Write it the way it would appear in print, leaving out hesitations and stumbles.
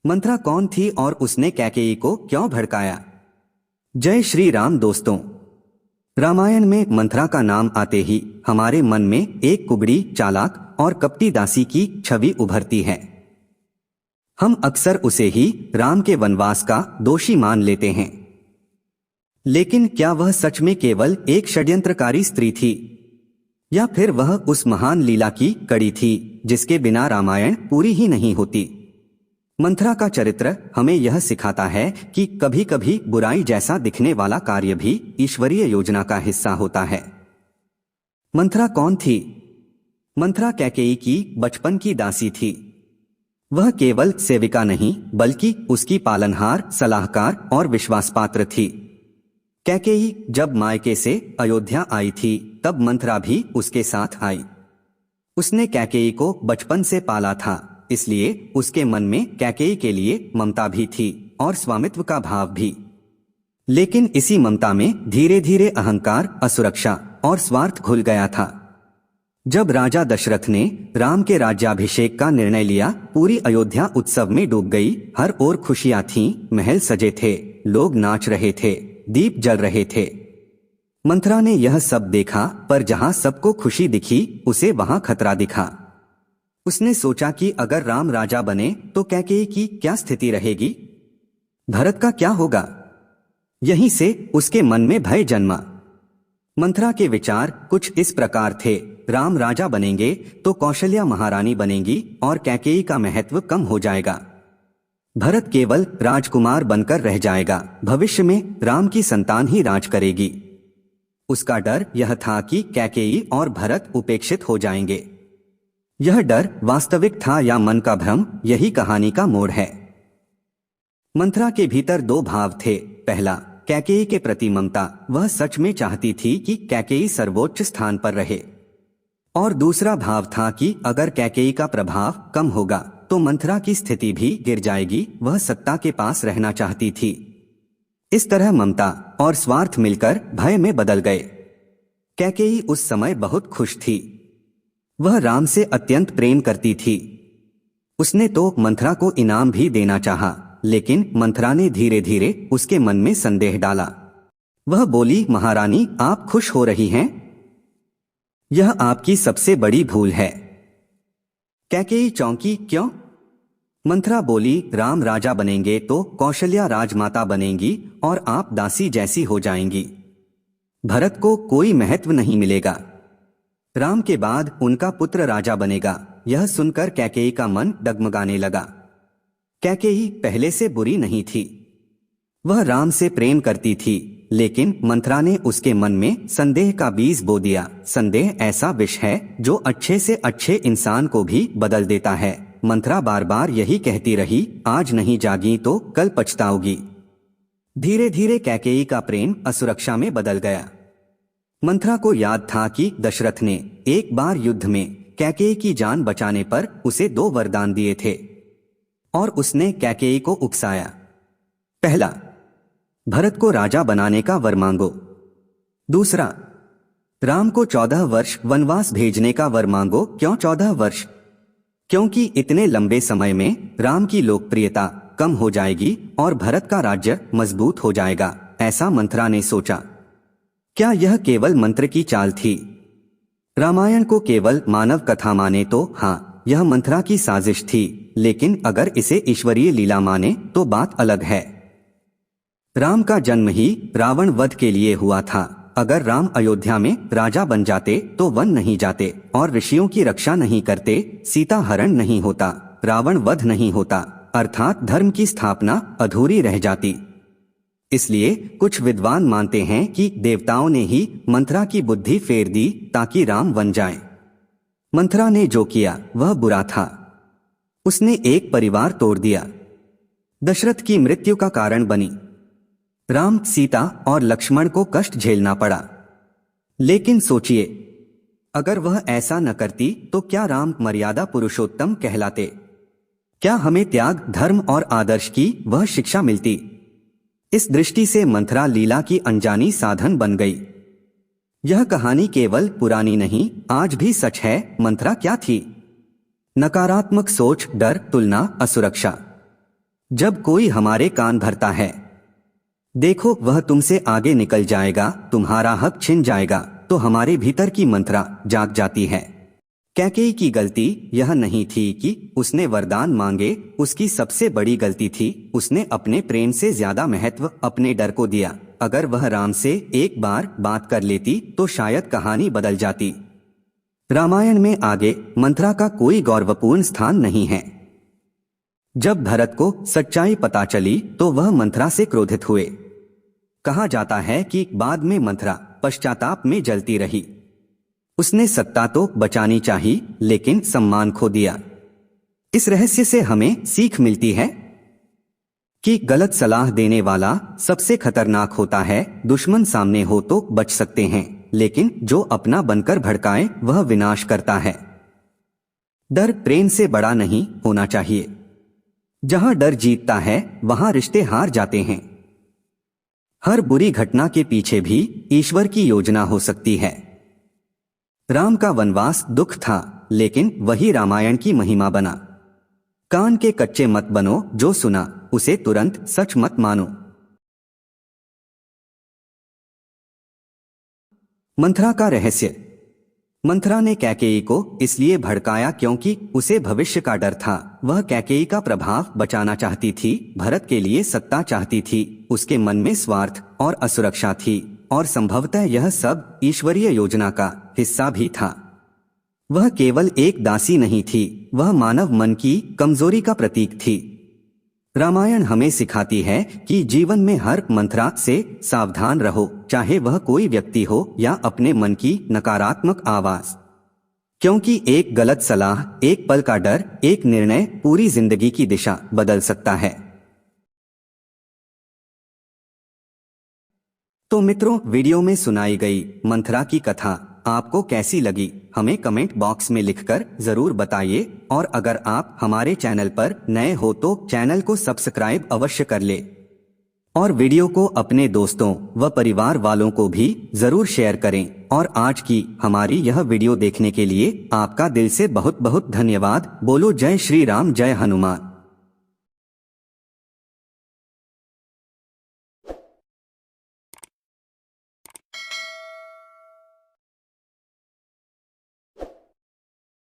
मंथरा कौन थी और उसने कैकेयी को क्यों भड़काया? जय श्री राम दोस्तों। रामायण में मंथरा का नाम आते ही हमारे मन में एक कुबड़ी, चालाक और कपटी दासी की छवि उभरती है। हम अक्सर उसे ही राम के वनवास का दोषी मान लेते हैं। लेकिन क्या वह सच में केवल एक षड्यंत्रकारी स्त्री थी, या फिर वह उस महान लीला की कड़ी थी जिसके बिना रामायण पूरी ही नहीं होती? मंथरा का चरित्र हमें यह सिखाता है कि कभी कभी बुराई जैसा दिखने वाला कार्य भी ईश्वरीय योजना का हिस्सा होता है। मंथरा कौन थी? मंथरा कैकेयी की बचपन की दासी थी। वह केवल सेविका नहीं बल्कि उसकी पालनहार, सलाहकार और विश्वासपात्र थी। कैकेयी जब मायके से अयोध्या आई थी तब मंथरा भी उसके साथ आई। उसने कैकेयी को बचपन से पाला था, इसलिए उसके मन में कैकेयी के लिए ममता भी थी और स्वामित्व का भाव भी। लेकिन इसी ममता में धीरे धीरे अहंकार, असुरक्षा और स्वार्थ घुल गया था। जब राजा दशरथ ने राम के राज्याभिषेक का निर्णय लिया, पूरी अयोध्या उत्सव में डूब गई। हर ओर खुशियां थीं, महल सजे थे, लोग नाच रहे थे, दीप जल रहे थे। मंथरा ने यह सब देखा, पर जहां सबको खुशी दिखी उसे वहां खतरा दिखा। उसने सोचा कि अगर राम राजा बने तो कैकेयी की क्या स्थिति रहेगी? भरत का क्या होगा? यहीं से उसके मन में भय जन्मा। मंथरा के विचार कुछ इस प्रकार थे, राम राजा बनेंगे तो कौशल्या महारानी बनेगी और कैकेयी का महत्व कम हो जाएगा। भरत केवल राजकुमार बनकर रह जाएगा, भविष्य में राम की संतान ही राज करेगी। उसका डर यह था कि कैकेयी और भरत उपेक्षित हो जाएंगे। यह डर वास्तविक था या मन का भ्रम, यही कहानी का मोड़ है। मंथरा के भीतर दो भाव थे। पहला, कैकेयी के प्रति ममता, वह सच में चाहती थी कि कैकेयी सर्वोच्च स्थान पर रहे। और दूसरा भाव था कि अगर कैकेयी का प्रभाव कम होगा तो मंथरा की स्थिति भी गिर जाएगी, वह सत्ता के पास रहना चाहती थी। इस तरह ममता और स्वार्थ मिलकर भय में बदल गए। कैकेयी उस समय बहुत खुश थी। वह राम से अत्यंत प्रेम करती थी। उसने तो मंथरा को इनाम भी देना चाहा, लेकिन मंथरा ने धीरे धीरे उसके मन में संदेह डाला। वह बोली, महारानी आप खुश हो रही हैं? यह आपकी सबसे बड़ी भूल है। कैकेयी चौंकी, क्यों? मंथरा बोली, राम राजा बनेंगे तो कौशल्या राजमाता बनेंगी और आप दासी जैसी हो जाएंगी। भरत को कोई महत्व नहीं मिलेगा। राम के बाद उनका पुत्र राजा बनेगा। यह सुनकर कैकेयी का मन डगमगाने लगा। कैकेयी पहले से बुरी नहीं थी। वह राम से प्रेम करती थी, लेकिन मंथरा ने उसके मन में संदेह का बीज बो दिया। संदेह ऐसा विष है जो अच्छे से अच्छे इंसान को भी बदल देता है। मंथरा बार बार यही कहती रही, आज नहीं जागी तो कल पछताओगी। धीरे धीरे कैकेयी का प्रेम असुरक्षा में बदल गया। मंथरा को याद था कि दशरथ ने एक बार युद्ध में कैकेयी की जान बचाने पर उसे 2 वरदान दिए थे और उसने कैकेयी को उकसाया। पहला, भरत को राजा बनाने का वर मांगो। दूसरा, राम को 14 वर्ष वनवास भेजने का वर मांगो। क्यों 14 वर्ष? क्योंकि इतने लंबे समय में राम की लोकप्रियता कम हो जाएगी और भरत का राज्य मजबूत हो जाएगा, ऐसा मंथरा ने सोचा। क्या यह केवल मंत्र की चाल थी? रामायण को केवल मानव कथा माने तो हाँ, यह मंथरा की साजिश थी, लेकिन अगर इसे ईश्वरीय लीला माने तो बात अलग है। राम का जन्म ही रावण वध के लिए हुआ था। अगर राम अयोध्या में राजा बन जाते तो वन नहीं जाते और ऋषियों की रक्षा नहीं करते, सीता हरण नहीं होता, रावण वध नहीं होता, अर्थात धर्म की स्थापना अधूरी रह जाती। इसलिए कुछ विद्वान मानते हैं कि देवताओं ने ही मंथरा की बुद्धि फेर दी ताकि राम बन जाए। मंथरा ने जो किया वह बुरा था। उसने एक परिवार तोड़ दिया, दशरथ की मृत्यु का कारण बनी। राम, सीता और लक्ष्मण को कष्ट झेलना पड़ा। लेकिन सोचिए, अगर वह ऐसा न करती तो क्या राम मर्यादा पुरुषोत्तम कहलाते? क्या हमें त्याग, धर्म और आदर्श की वह शिक्षा मिलती? इस दृष्टि से मंथरा लीला की अनजानी साधन बन गई। यह कहानी केवल पुरानी नहीं, आज भी सच है। मंथरा क्या थी? नकारात्मक सोच, डर, तुलना, असुरक्षा। जब कोई हमारे कान भरता है, देखो वह तुमसे आगे निकल जाएगा, तुम्हारा हक छिन जाएगा, तो हमारे भीतर की मंत्रा जाग जाती है। कैकेयी की गलती यह नहीं थी कि उसने वरदान मांगे, उसकी सबसे बड़ी गलती थी उसने अपने प्रेम से ज्यादा महत्व अपने डर को दिया। अगर वह राम से एक बार बात कर लेती तो शायद कहानी बदल जाती। रामायण में आगे मंथरा का कोई गौरवपूर्ण स्थान नहीं है। जब भरत को सच्चाई पता चली तो वह मंथरा से क्रोधित हुए। कहा जाता है कि बाद में मंथरा पश्चाताप में जलती रही। उसने सत्ता तो बचानी चाहिए लेकिन सम्मान खो दिया। इस रहस्य से हमें सीख मिलती है कि गलत सलाह देने वाला सबसे खतरनाक होता है। दुश्मन सामने हो तो बच सकते हैं, लेकिन जो अपना बनकर भड़काए वह विनाश करता है। डर प्रेम से बड़ा नहीं होना चाहिए। जहां डर जीतता है वहां रिश्ते हार जाते हैं। हर बुरी घटना के पीछे भी ईश्वर की योजना हो सकती है। राम का वनवास दुख था, लेकिन वही रामायण की महिमा बना। कान के कच्चे मत बनो, जो सुना उसे तुरंत सच मत मानो। मंथरा का रहस्य। मंथरा ने कैकेयी को इसलिए भड़काया क्योंकि उसे भविष्य का डर था। वह कैकेयी का प्रभाव बचाना चाहती थी, भरत के लिए सत्ता चाहती थी, उसके मन में स्वार्थ और असुरक्षा थी, और संभवतः यह सब ईश्वरीय योजना का हिस्सा भी था। वह केवल एक दासी नहीं थी, वह मानव मन की कमजोरी का प्रतीक थी। रामायण हमें सिखाती है कि जीवन में हर मंथरा से सावधान रहो, चाहे वह कोई व्यक्ति हो या अपने मन की नकारात्मक आवाज। क्योंकि एक गलत सलाह, एक पल का डर, एक निर्णय पूरी जिंदगी की दिशा बदल सकता है। तो मित्रों, वीडियो में सुनाई गई मंथरा की कथा आपको कैसी लगी हमें कमेंट बॉक्स में लिखकर जरूर बताइए। और अगर आप हमारे चैनल पर नए हो तो चैनल को सब्सक्राइब अवश्य कर ले और वीडियो को अपने दोस्तों व परिवार वालों को भी जरूर शेयर करें। और आज की हमारी यह वीडियो देखने के लिए आपका दिल से बहुत बहुत धन्यवाद। बोलो जय श्री राम, जय हनुमान।